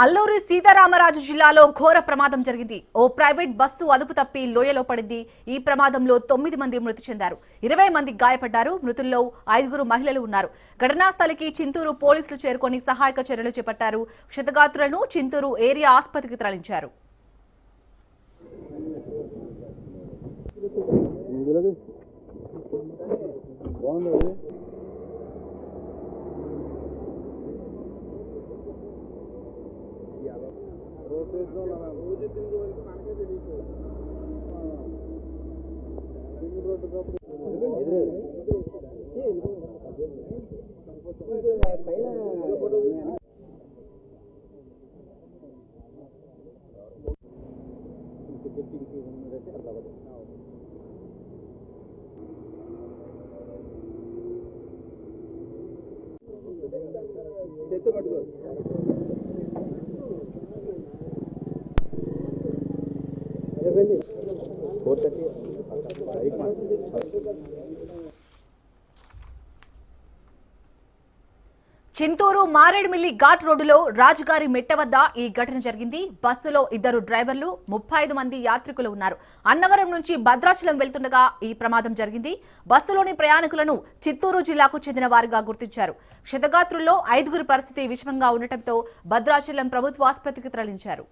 అల్లూరి సీతారామరాజు జిల్లాలో ఘోర ప్రమాదం జరిగింది. ఓ ప్రైవేట్ బస్సు అదుపు తప్పి లోయలో పడింది. ఈ ప్రమాదంలో 9 మంది మృతి చెందారు, 20 మంది గాయపడ్డారు. మృతుల్లో 5 మహిళలు ఉన్నారు. ఘటనా స్థలికి చింతూరు పోలీసులు చేరుకొని సహాయక చర్యలు చేపట్టారు. క్షతగాత్రులను చింతూరు ఏరియా ఆసుపత్రికి తరలించారు. చింతూరు మారేడుమిల్లి ఘాట్ రోడ్డులో రాజుగారి మెట్ట వద్ద ఈ ఘటన జరిగింది. బస్సులో 2 డ్రైవర్లు, 35 మంది యాత్రికులు ఉన్నారు. అన్నవరం నుంచి భద్రాచలం వెళ్తుండగా ఈ ప్రమాదం జరిగింది. బస్సులోని ప్రయాణికులను చిత్తూరు జిల్లాకు చెందిన వారిగా గుర్తించారు. క్షతగాత్రుల్లో 5 పరిస్థితి విషమంగా ఉండటంతో భద్రాచలం ప్రభుత్వ ఆసుపత్రికి తరలించారు.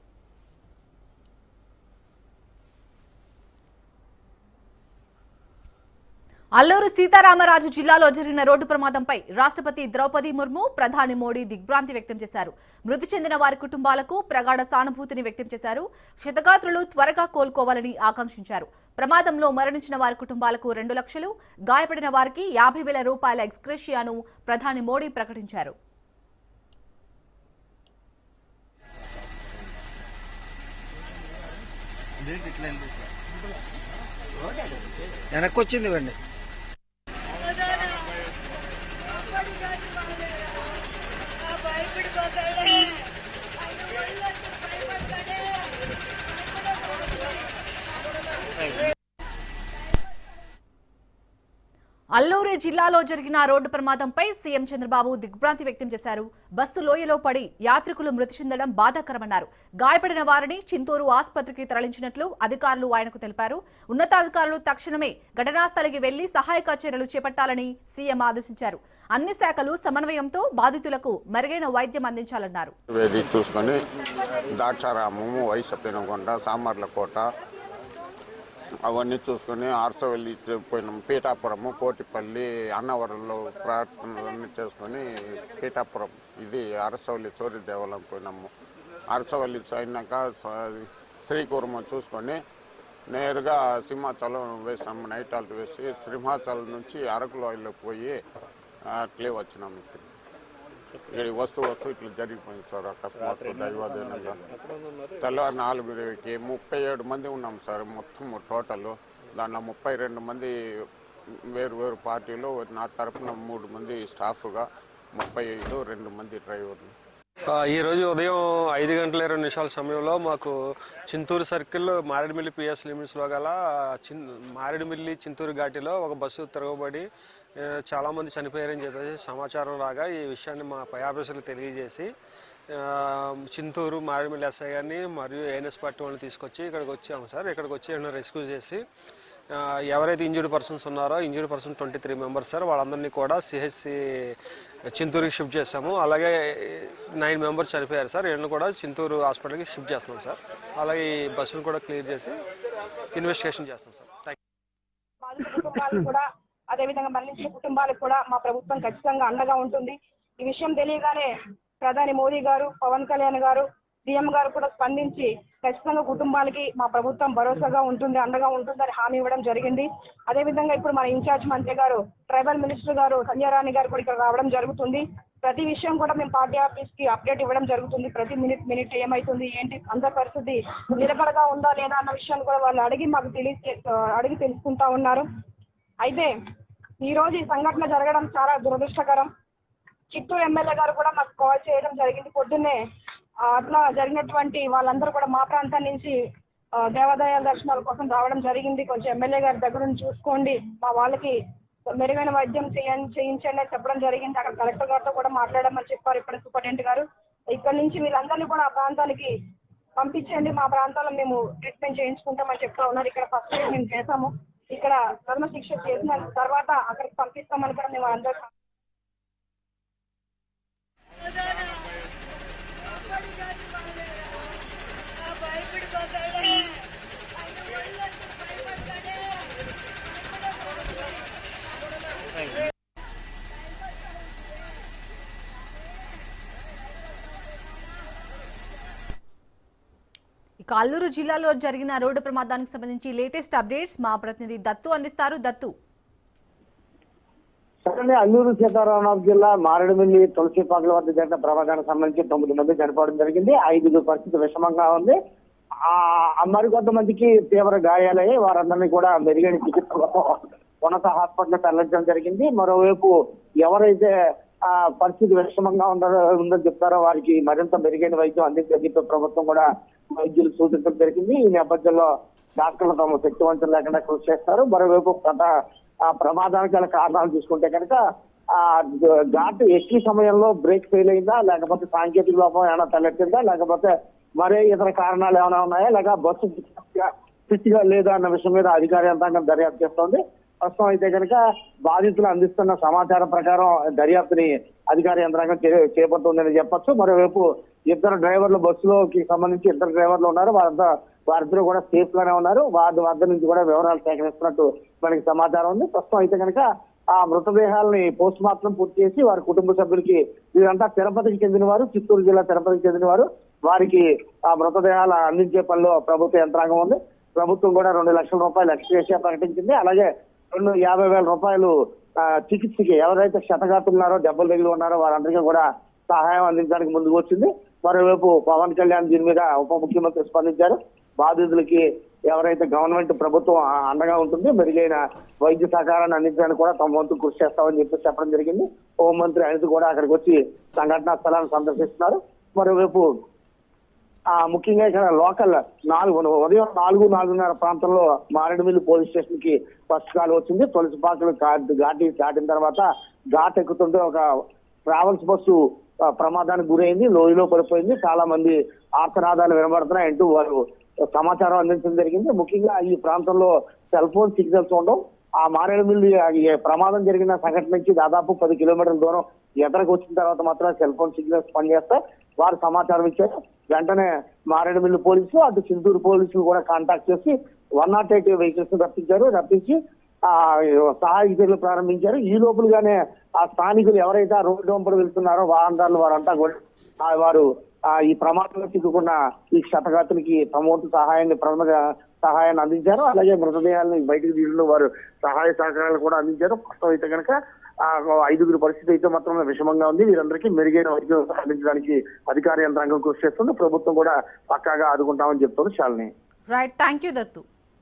అల్లూరి సీతారామరాజు జిల్లాలో జరిగిన రోడ్డు ప్రమాదంపై రాష్ట్రపతి ద్రౌపది ముర్ము, ప్రధాని మోడీ దిగ్భ్రాంతి వ్యక్తం చేశారు. మృతి చెందిన వారి కుటుంబాలకు ప్రగాఢ సానుభూతిని వ్యక్తం చేశారు. క్షతగాత్రులు త్వరగా కోలుకోవాలని ఆకాంక్షించారు. ప్రమాదంలో మరణించిన వారి కుటుంబాలకు 2 లక్షలు, గాయపడిన వారికి 50,000 రూపాయల ఎక్స్గ్రేషియాను ప్రధాని మోడీ ప్రకటించారు. అల్లూరి జిల్లాలో జరిగిన రోడ్డు ప్రమాదంపై సీఎం చంద్రబాబు దిగ్భ్రాంతి వ్యక్తం చేశారు. బస్సు లోయలో పడి యాత్రికులు మృతి చెందడం బాధాకరమన్నారు. గాయపడిన వారిని చింతూరు ఆసుపత్రికి తరలించినట్లు అధికారులు ఆయనకు తెలిపారు. ఉన్నతాధికారులు తక్షణమే ఘటనా స్థలికి వెళ్లి సహాయక చర్యలు చేపట్టాలని సీఎం ఆదేశించారు. అన్ని శాఖలు సమన్వయంతో బాధితులకు మెరుగైన వైద్యం అందించాలన్నారు. అవన్నీ చూసుకొని ఆర్సవెల్లి పోయినాం. పీఠాపురము, కోటిపల్లి, అన్నవరంలో ప్రార్థనలన్నీ చేసుకొని పీఠాపురం ఇది అరసవల్లి సూర్య దేవాలయం పోయినాము. అరసవల్లి అయినాక శ్రీకూర్మ చూసుకొని నేరుగా సింహాచలం వేసాము. నైట్ హాల్ట్ వేసి సింహాచలం నుంచి అరకులోయలో పోయి అట్లే వచ్చినాము. ఇక్కడ వస్తు ఇట్లా జరిగిపోయింది సార్. అకస్మాత్ దైవాధీనంగా తెల్లవారు 4కి 37 మంది ఉన్నాం సార్ మొత్తం టోటల్. దాంట్లో 32 మంది వేరు పార్టీలు, నా తరఫున 3 మంది స్టాఫ్గా, 35 2 మంది డ్రైవర్లు. ఈరోజు ఉదయం 5:20 సమయంలో మాకు చింతూరు సర్కిల్ మారేడుమిల్లి పిఎస్ లిమిట్స్లో గల మారేడుమిల్లి చింతూరు ఘాటిలో ఒక బస్సు తిరగబడి చాలామంది చనిపోయారని చెప్పేసి సమాచారం రాగా ఈ విషయాన్ని మా పై ఆఫీసర్లకు తెలియజేసి చింతూరు మారేడుమిల్లి ఎస్ఐ గారిని మరియు ఏఎన్ఎస్ పార్టీ వాళ్ళని తీసుకొచ్చి ఇక్కడికి వచ్చాము సార్. ఇక్కడికి వచ్చి రెస్క్యూ చేసి ఎవరైతే ఇంజూర్డ్ పర్సన్స్ ఉన్నారో ఇంజూర్డ్ పర్సన్ 23 మెంబర్స్ సార్, వాళ్ళందరినీ కూడా సిహెచ్సి చింతూరుకి షిఫ్ట్ చేస్తాము. అలాగే 9 మెంబర్స్ చనిపోయారు సార్. వీళ్ళని కూడా చింతూరు హాస్పిటల్కి షిఫ్ట్ చేస్తున్నాం సార్. అలాగే ఈ బస్సును కూడా క్లియర్ చేసి ఇన్వెస్టిగేషన్ చేస్తాం సార్. Thank you. అదేవిధంగా మరణించిన కుటుంబాలకు కూడా మా ప్రభుత్వం ఖచ్చితంగా అండగా ఉంటుంది. ఈ విషయం తెలియగానే ప్రధాని మోదీ గారు, పవన్ కళ్యాణ్ గారు, సీఎం గారు కూడా స్పందించి ఖచ్చితంగా కుటుంబాలకి మా ప్రభుత్వం భరోసాగా ఉంటుంది, అండగా ఉంటుందని హామీ ఇవ్వడం జరిగింది. అదేవిధంగా ఇప్పుడు మన ఇన్ఛార్జ్ మంత్రి గారు, ట్రైబల్ మినిస్టర్ గారు సంజయరాణి గారు కూడా ఇక్కడ రావడం జరుగుతుంది. ప్రతి విషయం కూడా మేము పార్టీ ఆఫీస్ కి అప్డేట్ ఇవ్వడం జరుగుతుంది. ప్రతి మినిట్ ఏమైతుంది, ఏంటి, అందరి పరిస్థితి నిలబడగా ఉందా లేదా అన్న విషయాన్ని కూడా వాళ్ళు అడిగి మాకు అడిగి తెలుసుకుంటా ఉన్నారు. అయితే ఈ రోజు ఈ సంఘటన జరగడం చాలా దురదృష్టకరం. చిత్తూరు ఎమ్మెల్యే గారు కూడా మాకు కాల్ చేయడం జరిగింది పొద్దున్నే. అట్లా జరిగినటువంటి వాళ్ళందరూ కూడా మా ప్రాంతం నుంచి దేవాదాయ దర్శనాల కోసం రావడం జరిగింది. కొంచెం ఎమ్మెల్యే గారి దగ్గర నుంచి చూసుకోండి, మా వాళ్ళకి మెరుగైన వైద్యం చేయించండి అని చెప్పడం జరిగింది. అక్కడ కలెక్టర్ గారితో కూడా మాట్లాడమని చెప్పారు ఇప్పుడు సూపరింటెండెంట్ గారు. ఇక్కడ నుంచి వీళ్ళందరినీ కూడా ఆ ప్రాంతానికి పంపించండి, మా ప్రాంతాల్లో మేము ట్రీట్మెంట్ చేయించుకుంటామని చెప్తా ఉన్నారు. ఇక్కడ ఫస్ట్ ఎయిడ్ మేము చేసాము, ఇక్కడ మరణ శిక్ష చేసిన తర్వాత అక్కడికి పంపిస్తామని కూడా మేము అందరూ ఇక అల్లూరు జిల్లాలో జరిగిన రోడ్డు ప్రమాదానికి సంబంధించి లేటెస్ట్ అప్డేట్స్ మా ప్రతినిధి దత్తు అందిస్తారు. దత్తు, సరే, అల్లూరు సీతారామరాజు జిల్లా మారేడుమిల్లి తులసిపాకుల వద్ద జరిగిన ప్రమాదానికి సంబంధించి 9 మంది చనిపోవడం జరిగింది. 5 పరిస్థితి విషమంగా ఉంది. మరికొంతమందికి తీవ్ర గాయాలయ్యాయి. వారందరినీ కూడా మెరుగైన చికిత్స కోసం ఉన్నత హాస్పిటల్ తరలించడం జరిగింది. మరోవైపు ఎవరైతే పరిస్థితి విషమంగా ఉందని చెప్తారో వారికి మరింత మెరుగైన వైద్యం అందించని చెప్పి ప్రభుత్వం కూడా వైద్యులు సూచించడం జరిగింది. ఈ నేపథ్యంలో డాక్టర్లు తమ శక్తివంతం లేకుండా కృషి చేస్తారు. మరోవైపు ప్రమాదానికి గల కారణాలు చూసుకుంటే కనుక ఘాటు ఎక్కి సమయంలో బ్రేక్ ఫెయిల్ అయిందా, లేకపోతే సాంకేతిక లోపం ఏమైనా తలెత్తిందా, లేకపోతే మరే ఇతర కారణాలు ఏమైనా ఉన్నాయా, లేక బస్సు ఫిట్ గా లేదా అన్న విషయం మీద అధికార యంత్రాంగం దర్యాప్తు చేస్తోంది. ప్రస్తుతం అయితే కనుక బాధితులు అందిస్తున్న సమాచారం ప్రకారం దర్యాప్తుని అధికార యంత్రాంగం చేపడుతుందని చెప్పొచ్చు. మరోవైపు ఇద్దరు డ్రైవర్లు, బస్సులోకి సంబంధించి 2 డ్రైవర్లు ఉన్నారు. వారిద్దరూ కూడా సేఫ్ గానే ఉన్నారు. వారి వద్ద నుంచి కూడా వివరాలు సేకరిస్తున్నట్టు మనకి సమాచారం ఉంది. ప్రస్తుతం అయితే కనుక ఆ మృతదేహాలని పోస్ట్ మార్టం పూర్తి చేసి వారి కుటుంబ సభ్యులకి, వీరంతా తిరుపతికి చెందిన వారు, చిత్తూరు జిల్లా తిరుపతికి చెందిన వారు, వారికి ఆ మృతదేహాలు అందించే పనిలో ప్రభుత్వ యంత్రాంగం ఉంది. ప్రభుత్వం కూడా 2 లక్షల రూపాయలు ఎక్స్గ్రేషియా ప్రకటించింది. అలాగే 50,000 రూపాయలు చికిత్సకి ఎవరైతే క్షతగాతులున్నారో, దెబ్బలు తగిలి ఉన్నారో వారందరికీ కూడా సహాయం అందించడానికి ముందుకు వచ్చింది. మరోవైపు పవన్ కళ్యాణ్ దీని మీద ఉప ముఖ్యమంత్రి స్పందించారు. బాధితులకి ఎవరైతే గవర్నమెంట్ ప్రభుత్వం అండగా ఉంటుంది, మెరుగైన వైద్య సహకారాన్ని అందించడానికి కూడా తమ వంతు కృషి చేస్తామని చెప్పి చెప్పడం జరిగింది. హోంమంత్రి అనిత కూడా అక్కడికి వచ్చి సంఘటనా స్థలాన్ని సందర్శిస్తున్నారు. మరోవైపు ముఖ్యంగా ఇక్కడ లోకల్ ఉదయం 4-4:30 ప్రాంతంలో మారేడుమిల్లి పోలీస్ స్టేషన్ కి ఫస్ట్ కాల్ వచ్చింది. తులసిపాకులు ఘాటి దాటిన తర్వాత ఘాట్ ఎక్కుతుంటే ఒక ట్రావెల్స్ బస్సు ప్రమాదానికి గురైంది, లోయలో పడిపోయింది. చాలా మంది ఆర్తనాదాలు వినబడుతున్నాయంటూ వారు సమాచారం అందించడం జరిగింది. ముఖ్యంగా ఈ ప్రాంతంలో సెల్ ఫోన్ సిగ్నల్స్ ఉండవు. ఆ మారేడుమిల్లి ప్రమాదం జరిగిన సంఘటన నుంచి దాదాపు 10 కిలోమీటర్ల దూరం ఎదరకు వచ్చిన తర్వాత మాత్రం సెల్ ఫోన్ సిగ్నల్స్ పనిచేస్తాయి. వారు సమాచారం ఇచ్చారు. వెంటనే మారేడుమిల్లి పోలీసులు, అటు చింతూరు పోలీసులు కూడా కాంటాక్ట్ చేసి 108 వెహికల్స్ రప్పించి సహాయక చర్యలు ప్రారంభించారు. ఈ లోపలగానే ఆ స్థానికులు ఎవరైతే ఆ రోడ్డు వెంబడి వెళ్తున్నారో వాహనదారులు వారంతా కూడా వారు ఈ ప్రమాదంలో చిక్కుకున్న ఈ క్షతగాతులకి తమ వంతు సహాయాన్ని అందించారు. అలాగే మృతదేహాలను బయటకు తీయడంలో వారు సహాయ సహకారాలు కూడా అందించారు. ప్రస్తుతం అయితే కనుక 5 పరిస్థితి అయితే మాత్రం విషమంగా ఉంది. వీరందరికీ మెరుగైన వైద్యం అందించడానికి అధికార యంత్రాంగం కృషి చేస్తుంది. ప్రభుత్వం కూడా పక్కాగా ఆదుకుంటామని చెప్తుంది. Shalini. Right, thank you Dattu.